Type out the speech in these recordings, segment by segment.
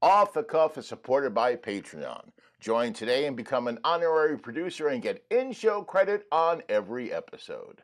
Off the Cuff is supported by Patreon. Join today and become an honorary producer and get in-show credit on every episode.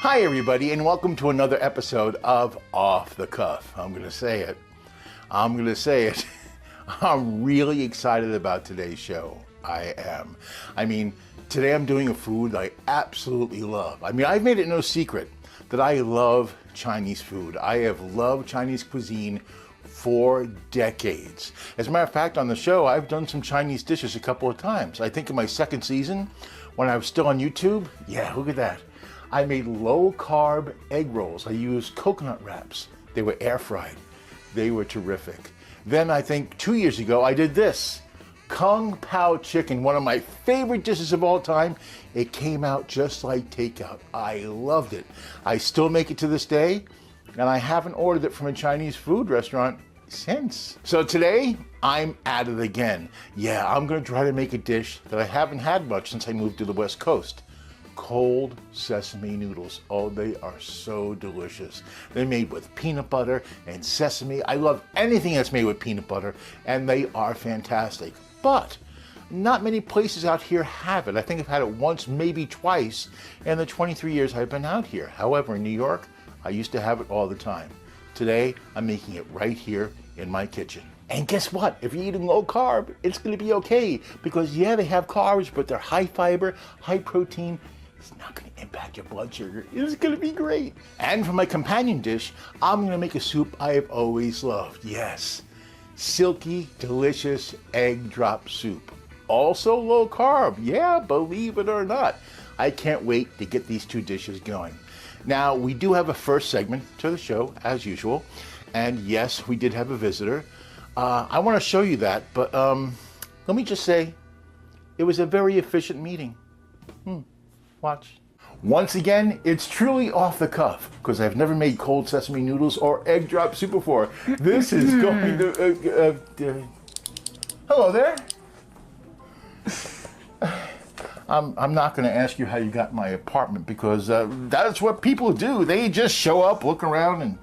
Hi everybody, and welcome to another episode of Off the Cuff. I'm going to say it. I'm really excited about today's show. I am. Today I'm doing a food I absolutely love. I've made it no secret that I love Chinese food. I have loved Chinese cuisine for decades. As a matter of fact, on the show, I've done some Chinese dishes a couple of times. I think in my second season, when I was still on YouTube, yeah, look at that. I made low-carb egg rolls. I used coconut wraps. They were air-fried. They were terrific. Then I think 2 years ago, I did this. Kung Pao chicken, one of my favorite dishes of all time. It came out just like takeout. I loved it. I still make it to this day, and I haven't ordered it from a Chinese food restaurant since. So today, I'm at it again. Yeah, I'm gonna try to make a dish that I haven't had much since I moved to the West Coast. Cold sesame noodles. Oh, they are so delicious. They're made with peanut butter and sesame. I love anything that's made with peanut butter, and they are fantastic. But not many places out here have it. I think I've had it once, maybe twice, in the 23 years I've been out here. However, in New York, I used to have it all the time. Today, I'm making it right here in my kitchen. And guess what? If you're eating low carb, it's gonna be okay. Because yeah, they have carbs, but they're high fiber, high protein. It's not going to impact your blood sugar. It's going to be great. And for my companion dish, I'm going to make a soup I have always loved. Yes, silky, delicious egg drop soup. Also low carb. Yeah, believe it or not. I can't wait to get these two dishes going. Now, we do have a first segment to the show, as usual. And yes, we did have a visitor. I want to show you that, but let me just say, it was a very efficient meeting. Watch. Once again, it's truly off the cuff because I've never made cold sesame noodles or egg drop soup before. This is going to... hello there. I'm not going to ask you how you got my apartment because that's what people do. They just show up, look around, and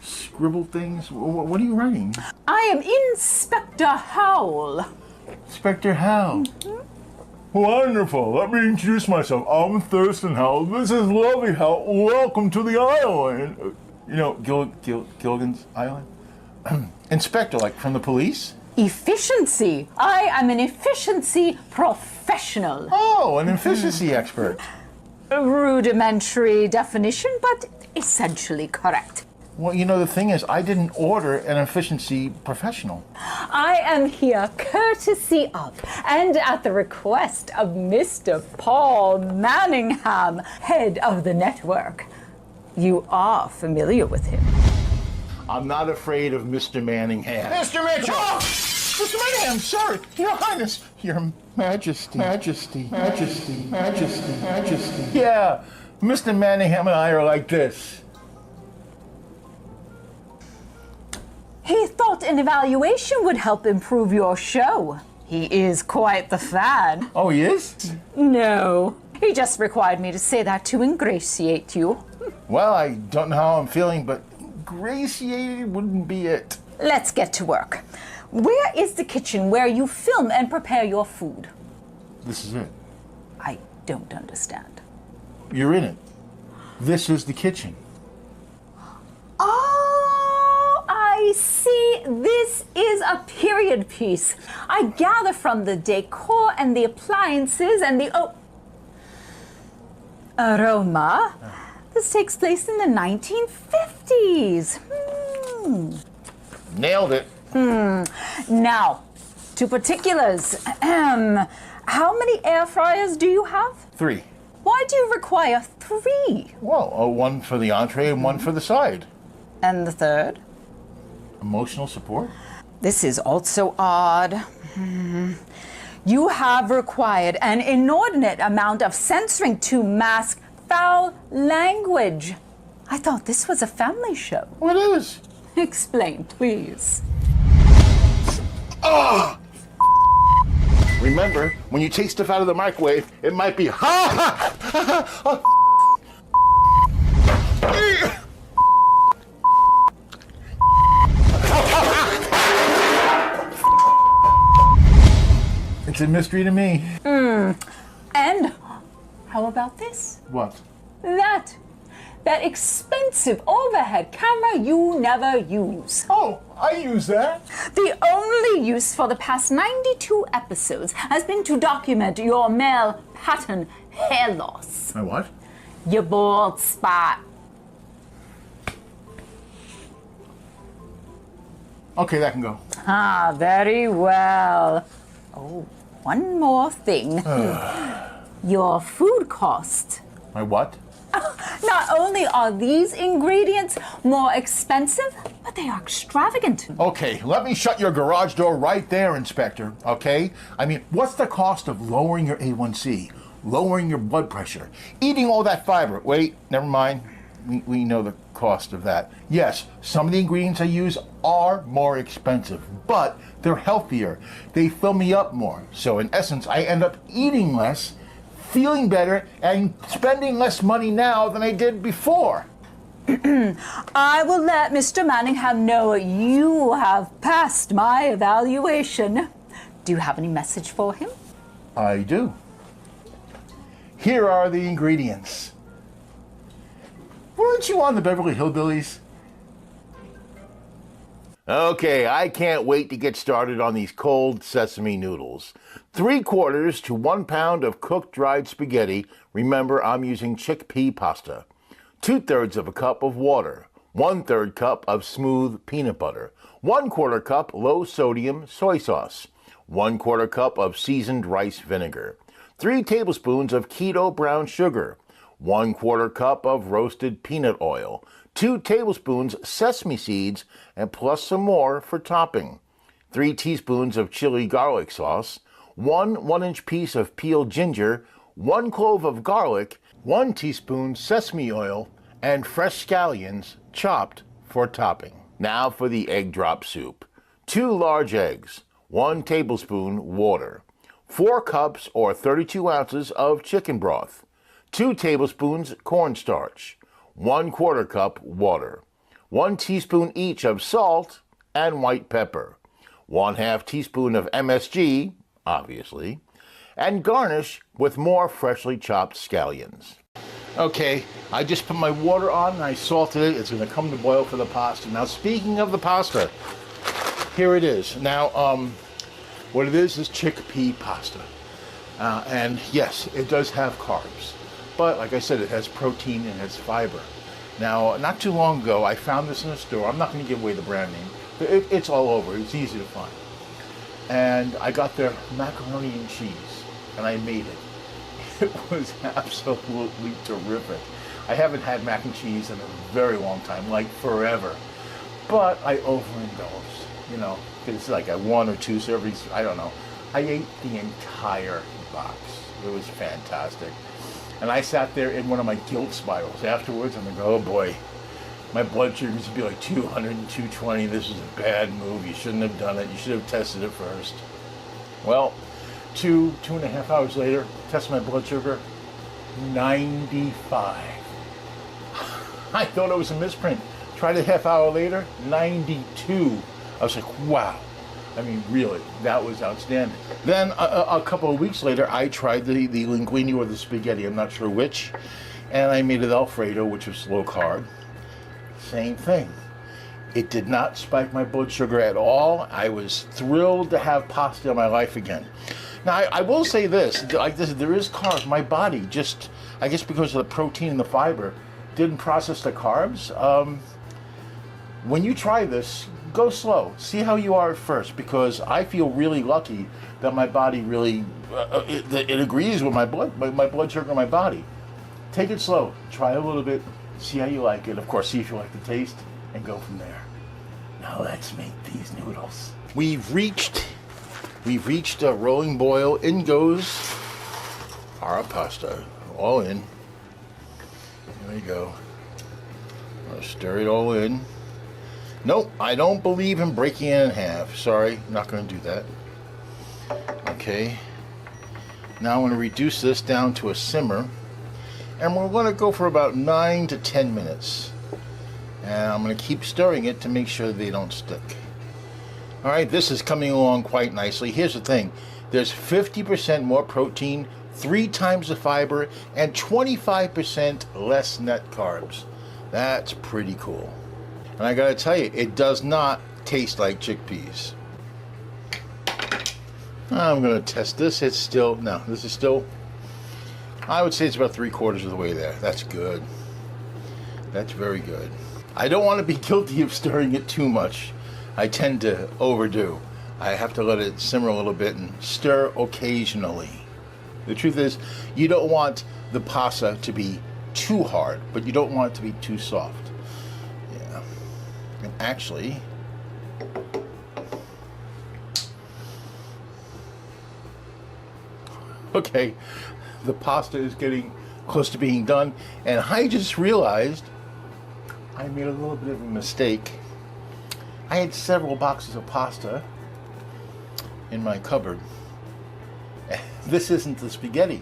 scribble things. What are you writing? I am Inspector Howell. Inspector Howell. Mm-hmm. Wonderful. Let me introduce myself. I'm Thurston Howell. This is Lovey Howell. Welcome to the island. Gilligan's Island? Inspector, like from the police? Efficiency. I am an efficiency professional. Oh, an efficiency expert. A rudimentary definition, but essentially correct. Well, the thing is, I didn't order an efficiency professional. I am here courtesy of and at the request of Mr. Paul Manningham, head of the network. You are familiar with him. I'm not afraid of Mr. Manningham. Mr. Mitchell! Oh, Mr. Manningham, sorry. Your Highness. Your Majesty. Majesty. Majesty. Majesty. Majesty. Yeah, Mr. Manningham and I are like this. He thought an evaluation would help improve your show. He is quite the fan. Oh, he is? No, he just required me to say that to ingratiate you. Well, I don't know how I'm feeling, but ingratiated wouldn't be it. Let's get to work. Where is the kitchen where you film and prepare your food? This is it. I don't understand. You're in it. This is the kitchen. I see, this is a period piece. I gather from the decor and the appliances and the aroma. This takes place in the 1950s. Nailed it. Now, to particulars. How many air fryers do you have? 3. Why Why do you require 3? Well, one for the entree and one for the side. And the third? Emotional support? This is also odd. You have required an inordinate amount of censoring to mask foul language. I thought this was a family show. Well, it is. Explain, please. Ah! Remember, when you take stuff out of the microwave, it might be It's a mystery to me. And how about this? What? That expensive overhead camera you never use. Oh, I use that. The only use for the past 92 episodes has been to document your male pattern hair loss. My what? Your bald spot. Okay, that can go. Ah, very well. Oh, one more thing. Your food cost. My what? Not only are these ingredients more expensive, but they are extravagant. Okay, let me shut your garage door right there, Inspector, okay? I mean, what's the cost of lowering your A1C, lowering your blood pressure, eating all that fiber? Wait, never mind. We know the cost of that. Yes, some of the ingredients I use are more expensive, but they're healthier. They fill me up more. So in essence, I end up eating less, feeling better, and spending less money now than I did before. I will let Mr. Manningham know you have passed my evaluation. Do you have any message for him? I do. Here are the ingredients. Weren't you on the Beverly Hillbillies? Okay, I can't wait to get started on these cold sesame noodles. 3/4 to 1 pound of cooked dried spaghetti. Remember, I'm using chickpea pasta. 2/3 of a cup of water. 1/3 cup of smooth peanut butter. 1/4 cup low sodium soy sauce. 1/4 cup of seasoned rice vinegar. 3 tablespoons of keto brown sugar. 1/4 cup of roasted peanut oil. 2 tablespoons sesame seeds, and plus some more for topping. 3 teaspoons of chili garlic sauce. 1 1-inch piece of peeled ginger. 1 clove of garlic. 1 teaspoon sesame oil, and fresh scallions chopped for topping. Now for the egg drop soup. 2 large eggs. 1 tablespoon water. 4 cups or 32 ounces of chicken broth. 2 tablespoons cornstarch. 1/4 cup water. 1 teaspoon each of salt and white pepper. 1/2 teaspoon of MSG, obviously, and garnish with more freshly chopped scallions. Okay, I just put my water on and I salted it. It's going to come to boil for the pasta. Now, speaking of the pasta, here it is. Now, what it is chickpea pasta. And yes, it does have carbs. But like I said, it has protein and it has fiber. Now, not too long ago, I found this in a store. I'm not going to give away the brand name. But it's all over. It's easy to find. And I got their macaroni and cheese, and I made it. It was absolutely terrific. I haven't had mac and cheese in a very long time, like forever. But I overindulged, you know, because it's like a 1 or 2 servings, I don't know. I ate the entire box. It was fantastic. And I sat there in one of my guilt spirals. Afterwards, I'm like, oh boy, my blood sugar used to be like 200 and 220. This was a bad move. You shouldn't have done it. You should have tested it first. Well, 2.5 hours later, test my blood sugar, 95. I thought it was a misprint. Tried it a half hour later, 92. I was like, wow. I mean, really, that was outstanding. Then a couple of weeks later, I tried the linguine or the spaghetti, I'm not sure which, and I made it Alfredo, which was low carb. Same thing. It did not spike my blood sugar at all. I was thrilled to have pasta in my life again. Now, I will say this, there is carbs. My body just, I guess because of the protein and the fiber, didn't process the carbs. When you try this, go slow. See how you are at first, because I feel really lucky that my body really, it agrees with my blood sugar in my body. take it slow. Try a little bit, see how you like it. Of course, see if you like the taste, and go from there. Now let's make these noodles. We've reached a rolling boil. In goes our pasta, all in. There we go. I'll stir it all in. Nope, I don't believe in breaking it in half. Sorry, not going to do that. Okay. Now I'm going to reduce this down to a simmer. And we're going to go for about 9 to 10 minutes. And I'm going to keep stirring it to make sure they don't stick. Alright, this is coming along quite nicely. Here's the thing. There's 50% more protein, 3 times the fiber, and 25% less net carbs. That's pretty cool. And I gotta tell you, it does not taste like chickpeas. I'm gonna test this. It's still, no, this is still, I would say it's about 3/4 of the way there. That's good. That's very good. I don't want to be guilty of stirring it too much. I tend to overdo. I have to let it simmer a little bit and stir occasionally. The truth is, you don't want the pasta to be too hard, but you don't want it to be too soft. Yeah. And actually, okay, the pasta is getting close to being done, and I just realized I made a little bit of a mistake. I had several boxes of pasta in my cupboard. This isn't the spaghetti.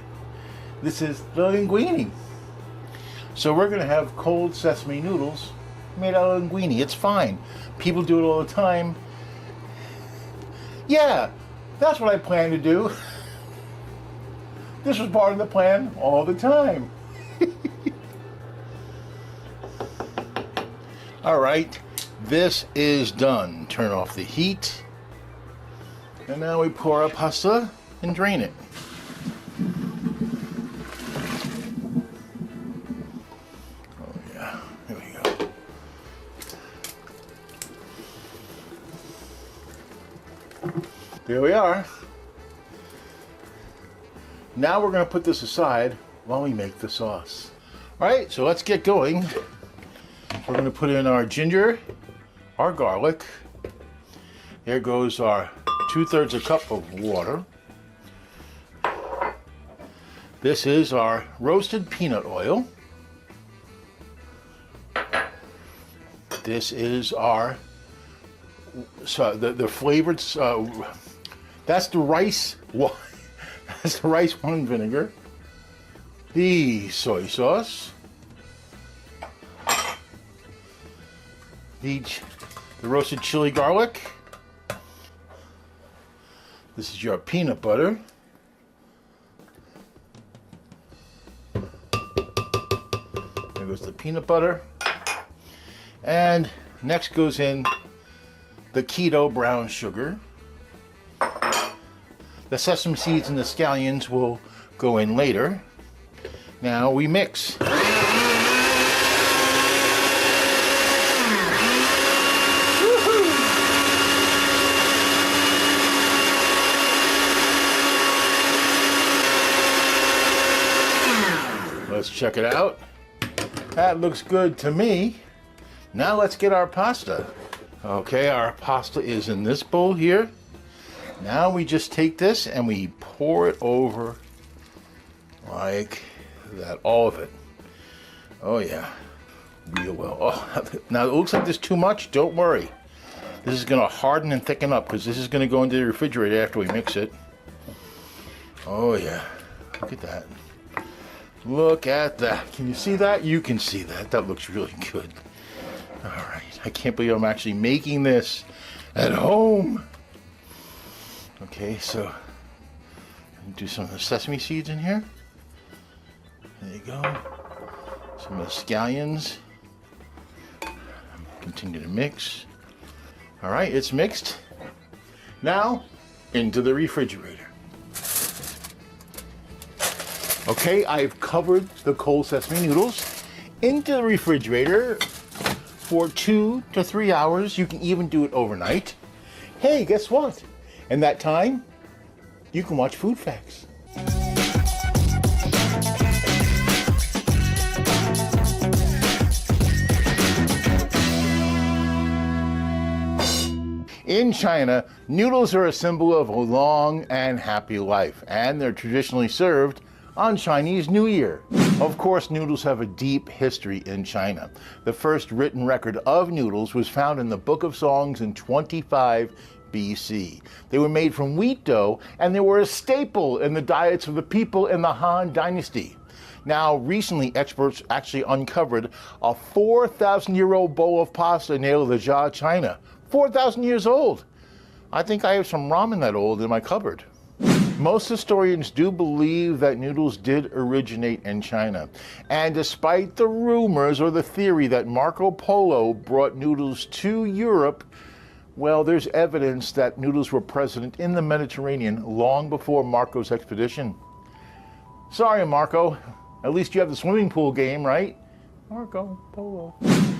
This is the linguine. So we're going to have cold sesame noodles made out of linguine. It's fine. People do it all the time. Yeah, that's what I plan to do. This was part of the plan all the time. All right, this is done. Turn off the heat. And now we pour our pasta and drain it. Oh yeah, here we go. There we are. Now we're going to put this aside while we make the sauce. All right, so let's get going. We're going to put in our ginger, our garlic. There goes our 2/3 cup of water. This is our roasted peanut oil. This is our, the flavored, that's the rice wine. That's the rice wine vinegar. The soy sauce. The roasted chili garlic. This is your peanut butter. There goes the peanut butter. And next goes in the keto brown sugar. The sesame seeds and the scallions will go in later. Now we mix. Let's check it out. That looks good to me. Now let's get our pasta. Okay, our pasta is in this bowl here. Now we just take this and we pour it over like that, all of it. Oh yeah, real well. Oh, now it looks like there's too much. Don't worry. This is gonna harden and thicken up because this is gonna go into the refrigerator after we mix it. Oh yeah, look at that. Look at that. Can you see that? You can see that. That looks really good. All right, I can't believe I'm actually making this at home. Okay, so do some of the sesame seeds in here. There you go. Some of the scallions. Continue to mix. All right, it's mixed. Now, into the refrigerator. Okay, I've covered the cold sesame noodles into the refrigerator for 2 to 3 hours. You can even do it overnight. Hey, guess what? In that time, you can watch Food Facts. In China, noodles are a symbol of a long and happy life, and they're traditionally served on Chinese New Year. Of course, noodles have a deep history in China. The first written record of noodles was found in the Book of Songs in 25 BC. They were made from wheat dough, and they were a staple in the diets of the people in the Han Dynasty. Now, recently, experts actually uncovered a 4,000-year-old bowl of pasta in Asia, China. 4,000 years old. I think I have some ramen that old in my cupboard. Most historians do believe that noodles did originate in China. And despite the rumors or the theory that Marco Polo brought noodles to Europe, well, there's evidence that noodles were present in the Mediterranean long before Marco's expedition. Sorry, Marco. At least you have the swimming pool game, right? Marco Polo.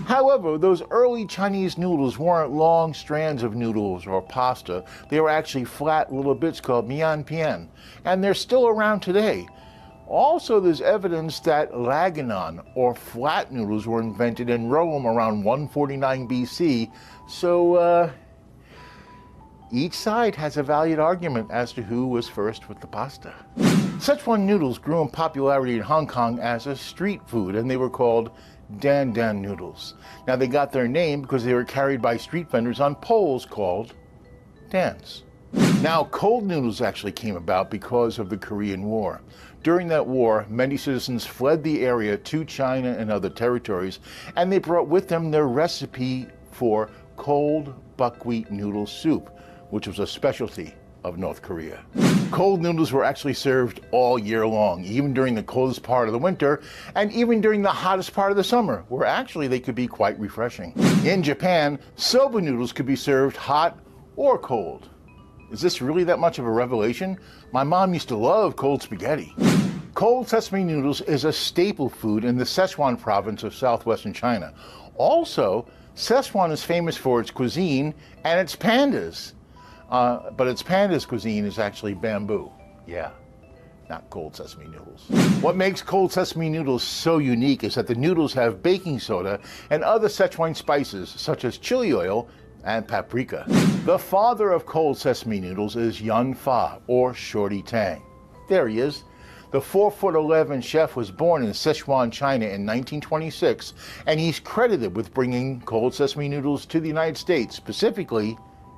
However, those early Chinese noodles weren't long strands of noodles or pasta. They were actually flat little bits called mian pian, and they're still around today. Also, there's evidence that laganon, or flat noodles, were invented in Rome around 149 BC, so each side has a valid argument as to who was first with the pasta. Szechuan noodles grew in popularity in Hong Kong as a street food, and they were called Dan Dan noodles. Now, they got their name because they were carried by street vendors on poles called dans. Now, cold noodles actually came about because of the Korean War. During that war, many citizens fled the area to China and other territories, and they brought with them their recipe for cold buckwheat noodle soup, which was a specialty of North Korea. Cold noodles were actually served all year long, even during the coldest part of the winter, and even during the hottest part of the summer, where actually they could be quite refreshing. In Japan, soba noodles could be served hot or cold. Is this really that much of a revelation? My mom used to love cold spaghetti. Cold sesame noodles is a staple food in the Sichuan province of southwestern China. Also, Sichuan is famous for its cuisine and its pandas. But its pandas cuisine is actually bamboo. Yeah, not cold sesame noodles. What makes cold sesame noodles so unique is that the noodles have baking soda and other Sichuan spices such as chili oil and paprika. The father of cold sesame noodles is Yun Fa, or Shorty Tang. There he is. The 4'11" chef was born in Sichuan, China in 1926, and he's credited with bringing cold sesame noodles to the United States, specifically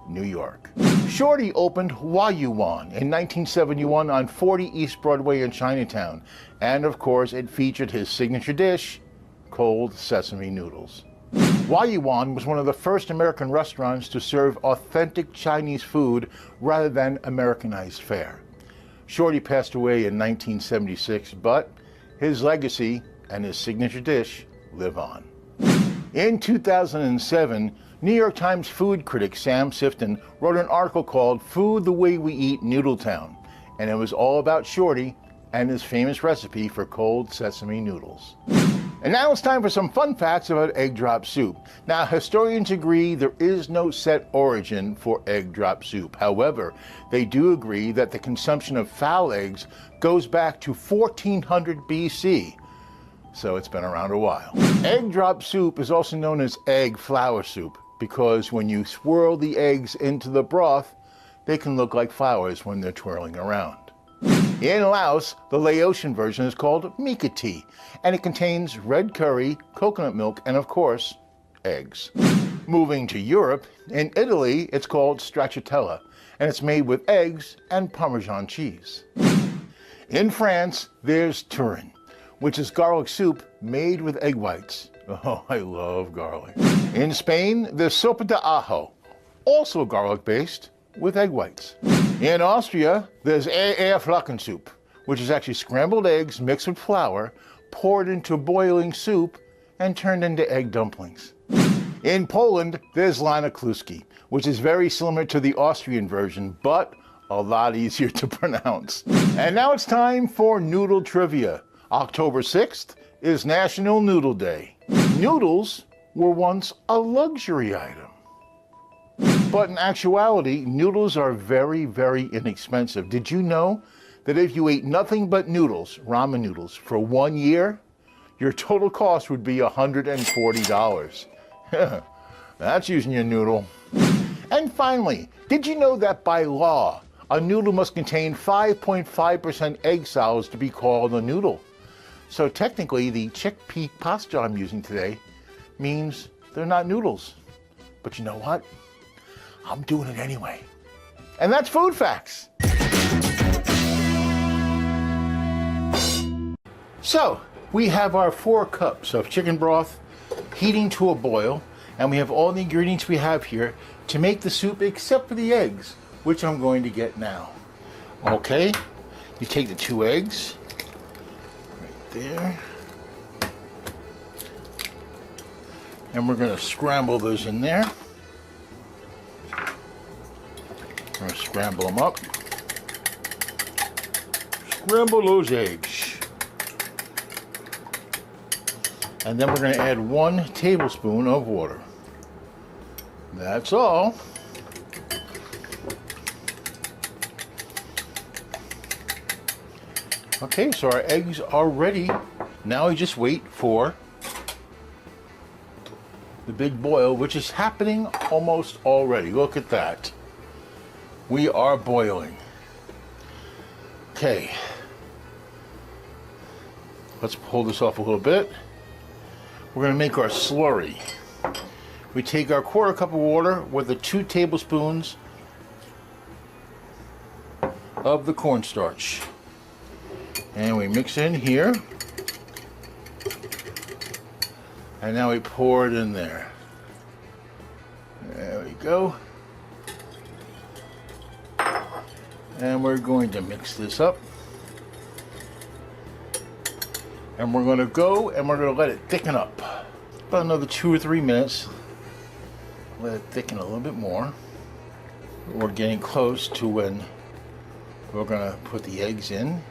New York. Shorty opened Huayuan in 1971 on 40 East Broadway in Chinatown, and of course it featured his signature dish, cold sesame noodles. Huayuan was one of the first American restaurants to serve authentic Chinese food rather than Americanized fare. Shorty passed away in 1976, but his legacy and his signature dish live on. In 2007, New York Times food critic Sam Sifton wrote an article called Food the Way We Eat Noodletown, and it was all about Shorty and his famous recipe for cold sesame noodles. And now it's time for some fun facts about egg drop soup. Now, historians agree there is no set origin for egg drop soup. However, they do agree that the consumption of fowl eggs goes back to 1400 BC. So it's been around a while. Egg drop soup is also known as egg flour soup because when you swirl the eggs into the broth, they can look like flowers when they're twirling around. In Laos, the Laotian version is called Mika tea, and it contains red curry, coconut milk, and of course, eggs. Moving to Europe, in Italy, it's called stracciatella, and it's made with eggs and Parmesan cheese. In France, there's turin, which is garlic soup made with egg whites. Oh, I love garlic. In Spain, there's sopa de ajo, also garlic-based, with egg whites. In Austria, there's Eierflocken soup, which is actually scrambled eggs mixed with flour, poured into boiling soup, and turned into egg dumplings. In Poland, there's Lana Kluski, which is very similar to the Austrian version, but a lot easier to pronounce. And now it's time for noodle trivia. October 6th is National Noodle Day. Noodles were once a luxury item. But in actuality, noodles are very, very inexpensive. Did you know that if you ate nothing but noodles, ramen noodles, for 1 year, your total cost would be $140? That's using your noodle. And finally, did you know that by law, a noodle must contain 5.5% egg solids to be called a noodle? So technically, the chickpea pasta I'm using today means they're not noodles. But you know what? I'm doing it anyway. And that's Food Facts. So, we have our 4 cups of chicken broth heating to a boil, and we have all the ingredients we have here to make the soup except for the eggs, which I'm going to get now. Okay, you take the 2 eggs, right there, and we're going to scramble those in there. We're going to scramble them up. Scramble those eggs. And then we're going to add 1 tablespoon of water. That's all. Okay, so our eggs are ready. Now we just wait for the big boil, which is happening almost already. Look at that. We are boiling. Okay. Let's pull this off a little bit. We're going to make our slurry. We take our 1/4 cup of water with the 2 tablespoons of the cornstarch. And we mix in here. And now we pour it in there. There we go. And we're going to mix this up. And we're going to go and we're going to let it thicken up. About another 2 or 3 minutes. Let it thicken a little bit more. We're getting close to when we're going to put the eggs in.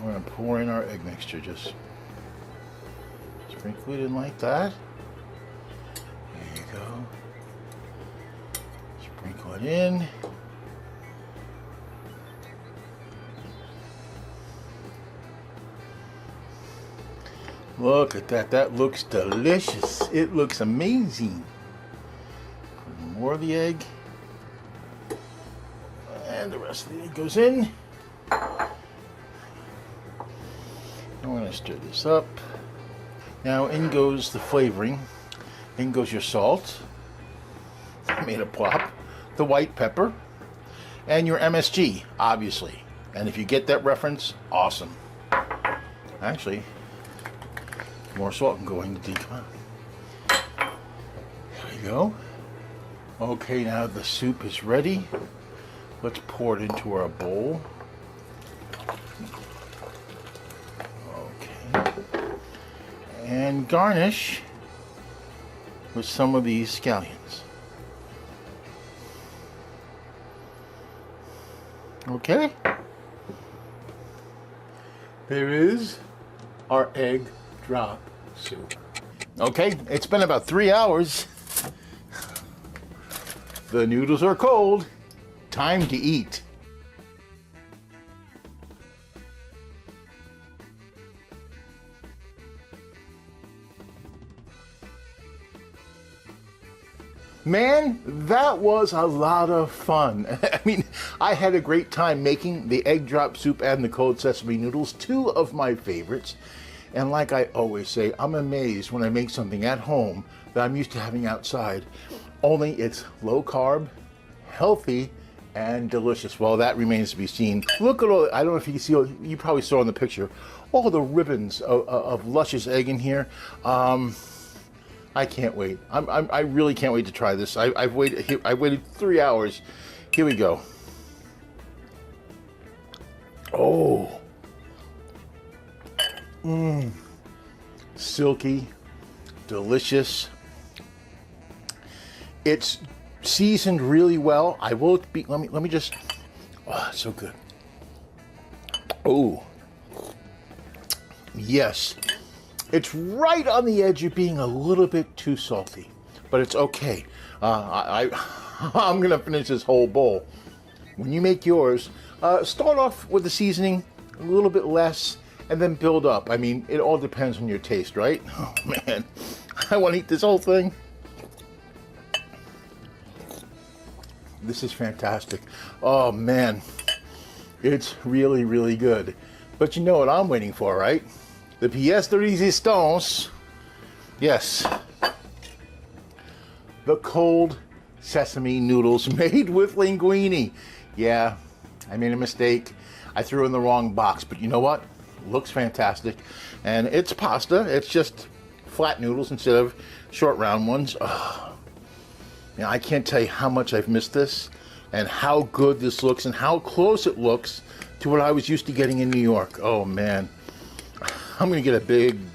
We're going to pour in our egg mixture. Just sprinkle it in like that. There you go. Sprinkle it in. Look at that. That looks delicious. It looks amazing. Put more of the egg. And the rest of the egg goes in. I'm going to stir this up. Now in goes the flavoring. In goes your salt. I made a plop. The white pepper. And your MSG, obviously. And if you get that reference, awesome. Actually, more salt can go in. Come on. There we go. Okay, now the soup is ready. Let's pour it into our bowl. Okay. And garnish with some of these scallions. Okay. There is our egg drop soup. Okay, it's been about 3 hours. The noodles are cold. Time to eat. Man, that was a lot of fun. I mean, I had a great time making the egg drop soup and the cold sesame noodles, 2 of my favorites. And like I always say, I'm amazed when I make something at home that I'm used to having outside, only it's low carb, healthy, and delicious. Well, that remains to be seen. Look at all, I don't know if you can see, you probably saw in the picture, all the ribbons of luscious egg in here. I can't wait. I really can't wait to try this. I've waited 3 hours. Here we go. Oh. Silky, delicious. It's seasoned really well. I will be, let me just, oh, so good. Oh. Yes. It's right on the edge of being a little bit too salty, but it's okay. I'm gonna finish this whole bowl. When you make yours, start off with the seasoning a little bit less and then build up. I mean, it all depends on your taste, right? Oh man, I want to eat this whole thing. this is fantastic. Oh man, it's really, really good. But you know what I'm waiting for, right? The pièce de résistance. Yes. The cold sesame noodles made with linguine. Yeah, I made a mistake. I threw in the wrong box, but you know what? Looks fantastic. And it's pasta. It's just flat noodles instead of short round ones. Oh, you know, I can't tell you how much I've missed this and how good this looks and how close it looks to what I was used to getting in New York. Oh man. I'm gonna get a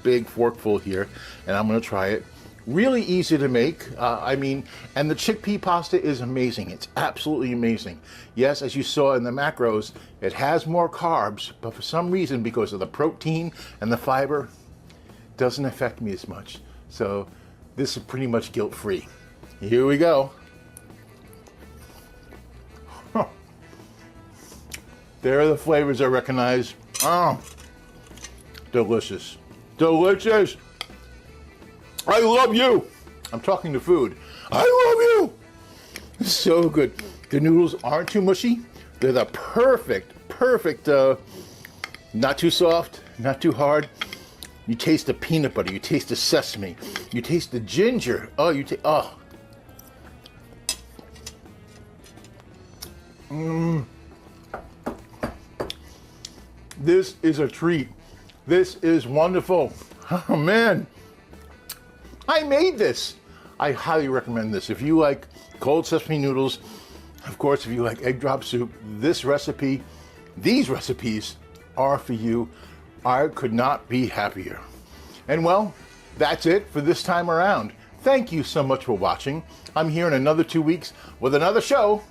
big forkful here and I'm gonna try it. Really easy to make. And the chickpea pasta is amazing. It's absolutely amazing. Yes, as you saw in the macros, it has more carbs, but for some reason, because of the protein and the fiber, it doesn't affect me as much. So this is pretty much guilt-free. Here we go. Huh. There are the flavors I recognize. Oh, delicious. Delicious. I love you. I'm talking to food. I love you. So good. The noodles aren't too mushy. They're the perfect, not too soft, not too hard. You taste the peanut butter. You taste the sesame. You taste the ginger. Oh, This is a treat. This is wonderful. Oh man. I made this. I highly recommend this. If you like cold sesame noodles, of course, if you like egg drop soup, these recipes are for you. I could not be happier. And well, that's it for this time around. Thank you so much for watching. I'm here in another 2 weeks with another show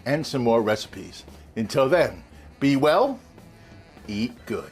and some more recipes. Until then, be well, eat good.